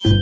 Hello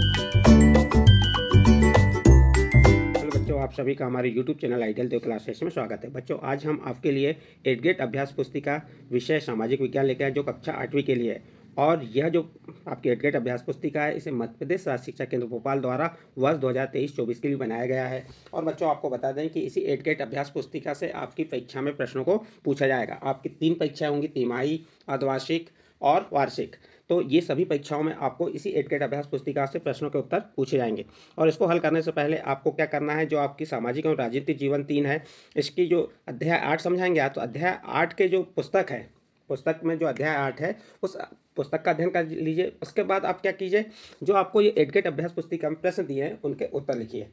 बच्चों, आप सभी का हमारे YouTube चैनल आइडियल देव क्लासेस में स्वागत है। बच्चों, आज हम आपके लिए 8th ग्रेड अभ्यास पुस्तिका विषय सामाजिक विज्ञान लेकर आए जो कक्षा 8वीं के लिए है। और यह जो आपकी 8th ग्रेड अभ्यास पुस्तिका है, इसे मध्य प्रदेश राज्य शिक्षा केंद्र भोपाल द्वारा वर्ष 2023-24 के लिए बनाया गया है। और बच्चों, आपको बता दें कि इसी 8th ग्रेड अभ्यास पुस्तिका से आपकी परीक्षा में प्रश्नों को पूछा जाएगा। आपकी 3 परीक्षाएं होंगी, तिमाही, अर्धवार्षिक और वार्षिक। तो ये सभी परीक्षाओं में आपको इसी 8th ग्रेड अभ्यास पुस्तिका से प्रश्नों के उत्तर पूछे जाएंगे। और इसको हल करने से पहले आपको क्या करना है, जो आपकी सामाजिक और राजनीतिक जीवन 3 है, इसकी जो अध्याय 8 समझाएंगे आप, तो अध्याय 8 के जो पुस्तक है, पुस्तक में जो अध्याय 8 है उस पुस्तक का अध्ययन कर लीजिए। उसके बाद आप क्या कीजिए, जो आपको ये 8th ग्रेड अभ्यास पुस्तिका में प्रश्न दिए हैं उनके उत्तर लिखिए।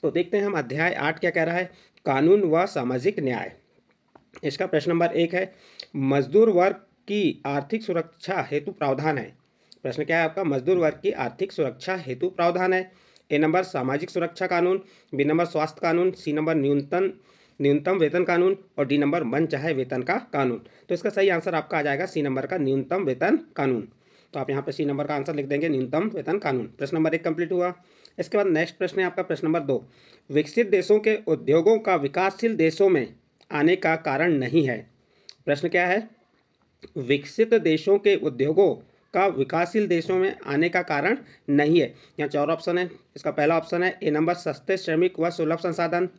तो देखते हैं हम अध्याय 8 क्या कह रहा है। कानून व सामाजिक न्याय। इसका प्रश्न नंबर 1 है, मजदूर वर्ग की आर्थिक सुरक्षा हेतु प्रावधान है। प्रश्न क्या है आपका, मजदूर वर्ग की आर्थिक सुरक्षा हेतु प्रावधान है। ए नंबर सामाजिक सुरक्षा कानून, बी नंबर स्वास्थ्य कानून, सी नंबर न्यूनतम वेतन कानून और डी नंबर मन चाहे वेतन का कानून। तो इसका सही आंसर आपका आ जाएगा सी नंबर का न्यूनतम वेतन कानून। तो आप यहाँ पे सी नंबर का आंसर लिख देंगे, न्यूनतम वेतन कानून। प्रश्न नंबर 1 कंप्लीट हुआ। इसके बाद नेक्स्ट प्रश्न है आपका प्रश्न नंबर 2, विकसित देशों के उद्योगों का विकासशील देशों में आने का कारण नहीं है। प्रश्न क्या है, विकसित देशों के उद्योगों का विकासशील देशों में आने का कारण नहीं है। यहाँ 4 ऑप्शन है। इसका पहला ऑप्शन है ए नंबर सस्ते श्रमिक व सुलभ संसाधन,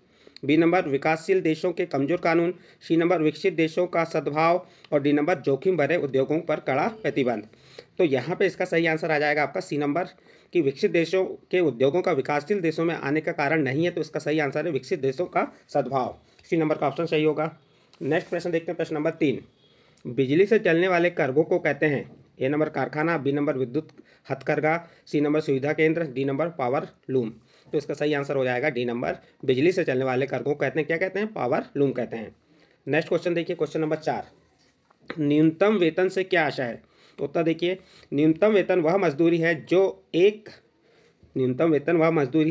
बी नंबर विकासशील देशों के कमजोर कानून, सी नंबर विकसित देशों का सद्भाव और डी नंबर जोखिम भरे उद्योगों पर कड़ा प्रतिबंध। तो यहाँ पे इसका सही आंसर आ जाएगा आपका सी नंबर कि विकसित देशों के उद्योगों का विकासशील देशों में आने का कारण नहीं है। तो इसका सही आंसर है विकसित देशों का सद्भाव, सी नंबर का ऑप्शन सही होगा। नेक्स्ट प्रश्न देखते हैं, प्रश्न नंबर 3, बिजली से चलने वाले कार्गो को कहते हैं। ए नंबर कारखाना, बी नंबर विद्युत हथकरघा, सी नंबर सुविधा केंद्र, डी नंबर पावर लूम। तो इसका सही आंसर हो जाएगा डी नंबर, बिजली से चलने वाले कार्गो को कहते हैं, क्या कहते हैं, पावर लूम कहते हैं। नेक्स्ट क्वेश्चन देखिए, क्वेश्चन नंबर 4, न्यूनतम वेतन से क्या आशा है। तो उत्तर देखिए, न्यूनतम वेतन वह मजदूरी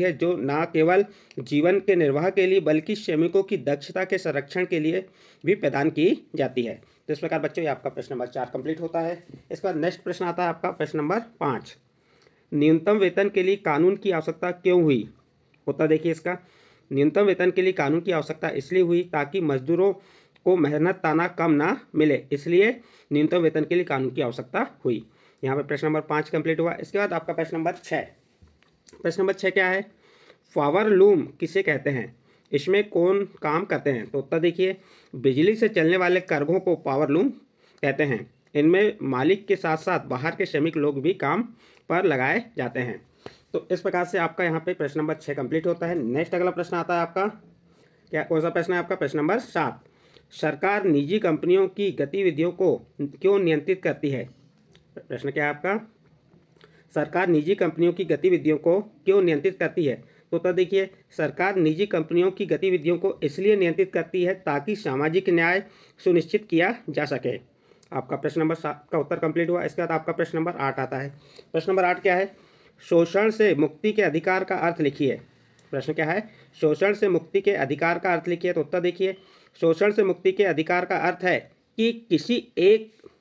है जो न केवल जीवन के निर्वाह के लिए बल्कि श्रमिकों की दक्षता के संरक्षण के लिए भी प्रदान की जाती है। तो इस प्रकार बच्चों ये आपका प्रश्न नंबर 4 कंप्लीट होता है। इसके बाद नेक्स्ट प्रश्न आता है आपका प्रश्न नंबर 5, न्यूनतम वेतन के लिए कानून की आवश्यकता क्यों हुई। उत्तर देखिए इसका, न्यूनतम वेतन के लिए कानून की आवश्यकता इसलिए हुई ताकि मजदूरों को मेहनत ताना कम ना मिले, इसलिए न्यूनतम वेतन के लिए कानून की आवश्यकता हुई। यहाँ पे प्रश्न नंबर 5 कंप्लीट हुआ। इसके बाद आपका प्रश्न नंबर 6, प्रश्न नंबर 6 क्या है, पावर लूम किसे कहते हैं, इसमें कौन काम करते हैं। तो उत्तर देखिए, बिजली से चलने वाले कार्गों को पावर लूम कहते हैं। इनमें मालिक के साथ साथ बाहर के श्रमिक लोग भी काम पर लगाए जाते हैं। तो इस प्रकार से आपका यहाँ पे प्रश्न नंबर 6 कंप्लीट होता है। नेक्स्ट अगला प्रश्न आता है आपका, क्या कौन सा प्रश्न है आपका, प्रश्न नंबर 7, सरकार निजी कंपनियों की गतिविधियों को क्यों नियंत्रित करती है। प्रश्न क्या है आपका, सरकार निजी कंपनियों की गतिविधियों को क्यों नियंत्रित करती है। तो देखिए, सरकार निजी कंपनियों की गतिविधियों को इसलिए नियंत्रित करती है ताकि सामाजिक न्याय सुनिश्चित किया जा सके। आपका प्रश्न नंबर 7 का उत्तर कंप्लीट हुआ। इसके बाद आपका प्रश्न नंबर 8 आता है। प्रश्न नंबर 8 क्या है, शोषण से मुक्ति के अधिकार का अर्थ लिखिए। प्रश्न क्या है, शोषण से मुक्ति के अधिकार का अर्थ लिखिए। तो उत्तर देखिए, शोषण से मुक्ति के अधिकार का अर्थ है कि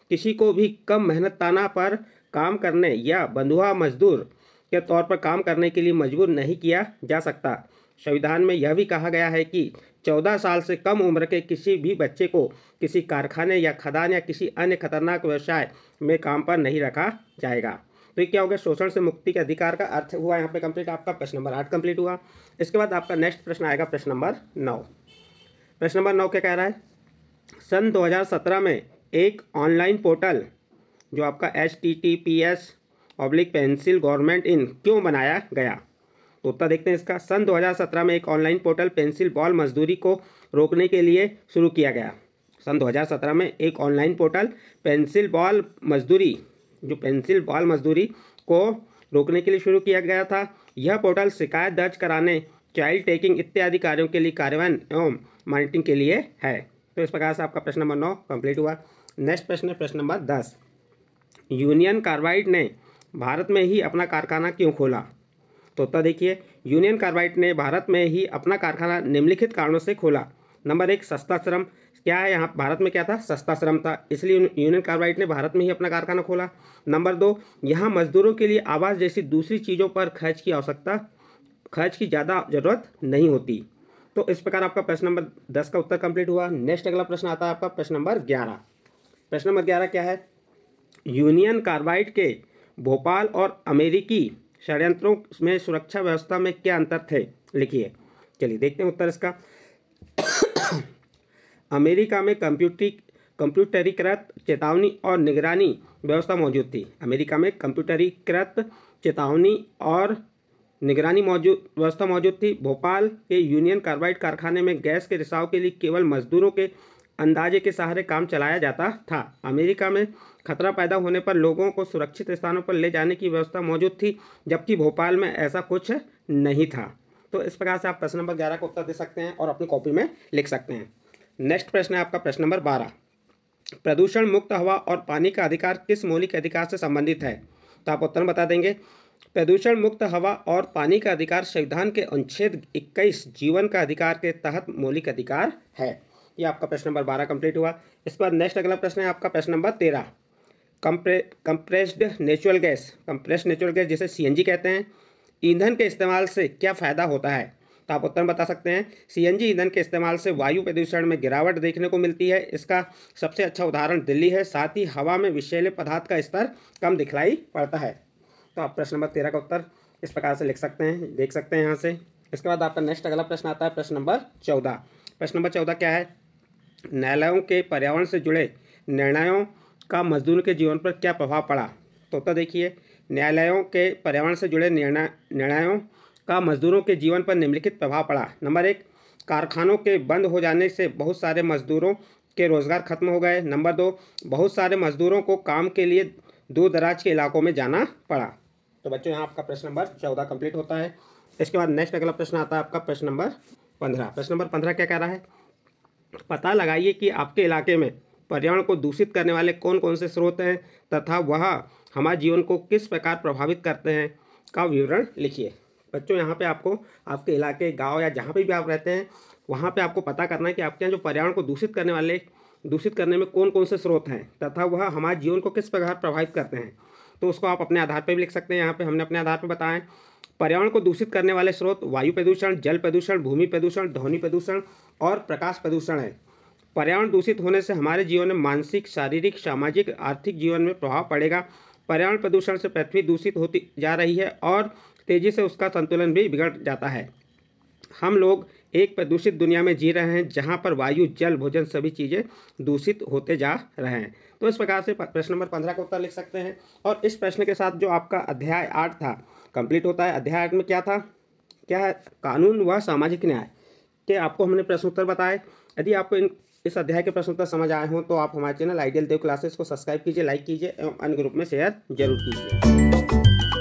किसी को भी कम मेहनत ताना पर काम करने या बंधुआ मजदूर के तौर पर काम करने के लिए मजबूर नहीं किया जा सकता। संविधान में यह भी कहा गया है कि 14 साल से कम उम्र के किसी भी बच्चे को किसी कारखाने या खदान या किसी अन्य खतरनाक व्यवसाय में काम पर नहीं रखा जाएगा। तो ये क्या हो गया, शोषण से मुक्ति के अधिकार का अर्थ हुआ यहाँ पे कंप्लीट। आपका प्रश्न नंबर 8 कंप्लीट हुआ। इसके बाद आपका नेक्स्ट प्रश्न आएगा प्रश्न नंबर 9। प्रश्न नंबर 9 क्या कह रहा है, सन 2017 में एक ऑनलाइन पोर्टल जो आपका https://pencil गवर्नमेंट इन क्यों बनाया गया। तो उत्तर देखते हैं इसका, सन 2017 में एक ऑनलाइन पोर्टल पेंसिल बॉल मजदूरी को रोकने के लिए शुरू किया गया। सन 2017 में एक ऑनलाइन पोर्टल पेंसिल बॉल मजदूरी को रोकने के लिए शुरू किया गया था। यह पोर्टल शिकायत दर्ज कराने, चाइल्ड टेकिंग इत्यादि कार्यों के लिए कार्यान्वयन एवं मॉनिटरिंग के लिए है। तो इस प्रकार से आपका प्रश्न नंबर 9 कंप्लीट हुआ। नेक्स्ट प्रश्न है प्रश्न नंबर 10, यूनियन कार्बाइड ने भारत में ही अपना कारखाना क्यों खोला। तो उत्तर देखिए, यूनियन कार्बाइड ने भारत में ही अपना कारखाना निम्नलिखित कारणों से खोला। नंबर 1, सस्ता श्रम, क्या है यहाँ भारत में क्या था, सस्ता श्रम था, इसलिए यूनियन कार्बाइड ने भारत में ही अपना कारखाना खोला। नंबर 2, यहाँ मजदूरों के लिए आवास जैसी दूसरी चीज़ों पर खर्च की ज़्यादा जरूरत नहीं होती। तो इस प्रकार आपका प्रश्न नंबर 10 का उत्तर कंप्लीट हुआ। नेक्स्ट अगला प्रश्न आता है आपका प्रश्न नंबर 11। प्रश्न नंबर 11 क्या है, यूनियन कार्बाइड के भोपाल और अमेरिकी षड्यंत्रों में सुरक्षा व्यवस्था में क्या अंतर थे, लिखिए। चलिए देखते हैं उत्तर इसका। अमेरिका में कंप्यूटरीकृत चेतावनी और निगरानी व्यवस्था मौजूद थी। अमेरिका में कंप्यूटरीकृत चेतावनी और निगरानी व्यवस्था मौजूद थी। भोपाल के यूनियन कार्बाइड कारखाने में गैस के रिसाव के लिए केवल मजदूरों के अंदाजे के सहारे काम चलाया जाता था। अमेरिका में खतरा पैदा होने पर लोगों को सुरक्षित स्थानों पर ले जाने की व्यवस्था मौजूद थी, जबकि भोपाल में ऐसा कुछ नहीं था। तो इस प्रकार से आप प्रश्न नंबर 11 का उत्तर दे सकते हैं और अपनी कॉपी में लिख सकते हैं। नेक्स्ट प्रश्न है आपका प्रश्न नंबर 12। प्रदूषण मुक्त हवा और पानी का अधिकार किस मौलिक अधिकार से संबंधित है? तो आप उत्तर बता देंगे। प्रदूषण मुक्त हवा और पानी का अधिकार संविधान के अनुच्छेद 21 जीवन का अधिकार के तहत मौलिक अधिकार है। ये आपका प्रश्न नंबर 12 कंप्लीट हुआ। इसके बाद नेक्स्ट अगला प्रश्न है आपका प्रश्न नंबर 13। कंप्रेस्ड नेचुरल गैस जिसे सीएनजी कहते हैं, ईंधन के इस्तेमाल से क्या फ़ायदा होता है? तो आप उत्तर बता सकते हैं। सीएनजी ईंधन के इस्तेमाल से वायु प्रदूषण में गिरावट देखने को मिलती है। इसका सबसे अच्छा उदाहरण दिल्ली है। साथ ही हवा में विषैले पदार्थ का स्तर कम दिखलाई पड़ता है। तो आप प्रश्न नंबर 13 का उत्तर इस प्रकार से लिख सकते हैं, देख सकते हैं यहाँ से। इसके बाद आपका नेक्स्ट अगला प्रश्न आता है प्रश्न नंबर 14। प्रश्न नंबर 14 क्या है, न्यायालयों के पर्यावरण से जुड़े निर्णयों का मजदूरों के जीवन पर क्या प्रभाव पड़ा? तो उत्तर देखिए, न्यायालयों के पर्यावरण से जुड़े निर्णयों का मजदूरों के जीवन पर निम्नलिखित प्रभाव पड़ा। नंबर 1, कारखानों के बंद हो जाने से बहुत सारे मजदूरों के रोजगार खत्म हो गए। नंबर 2, बहुत सारे मजदूरों को काम के लिए दूर दराज के इलाकों में जाना पड़ा। तो बच्चों यहाँ आपका प्रश्न नंबर 14 कंप्लीट होता है। इसके बाद नेक्स्ट अगला प्रश्न आता है आपका प्रश्न नंबर 15। प्रश्न नंबर 15 क्या कह रहा है, पता लगाइए कि आपके इलाके में पर्यावरण को दूषित करने वाले कौन कौन से स्रोत हैं तथा वह हमारे जीवन को किस प्रकार प्रभावित करते हैं का विवरण लिखिए। बच्चों यहाँ पे आपको आपके इलाके, गांव या जहाँ पे भी आप रहते हैं वहाँ पे आपको पता करना है कि आपके यहाँ जो पर्यावरण को दूषित करने में कौन कौन से स्रोत हैं तथा वह हमारे जीवन को किस प्रकार प्रभावित करते हैं। तो उसको आप अपने आधार पर भी लिख सकते हैं। यहाँ पे हमने अपने आधार पर बताएं, पर्यावरण को दूषित करने वाले स्रोत वायु प्रदूषण, जल प्रदूषण, भूमि प्रदूषण, ध्वनि प्रदूषण और प्रकाश प्रदूषण है। पर्यावरण दूषित होने से हमारे जीवन में मानसिक, शारीरिक, सामाजिक, आर्थिक जीवन में प्रभाव पड़ेगा। पर्यावरण प्रदूषण से पृथ्वी दूषित होती जा रही है और तेजी से उसका संतुलन भी बिगड़ जाता है। हम लोग एक प्रदूषित दुनिया में जी रहे हैं जहां पर वायु, जल, भोजन सभी चीज़ें दूषित होते जा रहे हैं। तो इस प्रकार से प्रश्न नंबर 15 का उत्तर लिख सकते हैं। और इस प्रश्न के साथ जो आपका अध्याय 8 था कंप्लीट होता है। अध्याय 8 में क्या था, क्या है, कानून व सामाजिक न्याय के आपको हमने प्रश्न उत्तर बताए। यदि आपको इस अध्याय के प्रश्न उत्तर समझ आए हों तो आप हमारे चैनल आइडियल देव क्लासेस को सब्सक्राइब कीजिए, लाइक कीजिए एवं अन्य ग्रुप में शेयर जरूर कीजिए।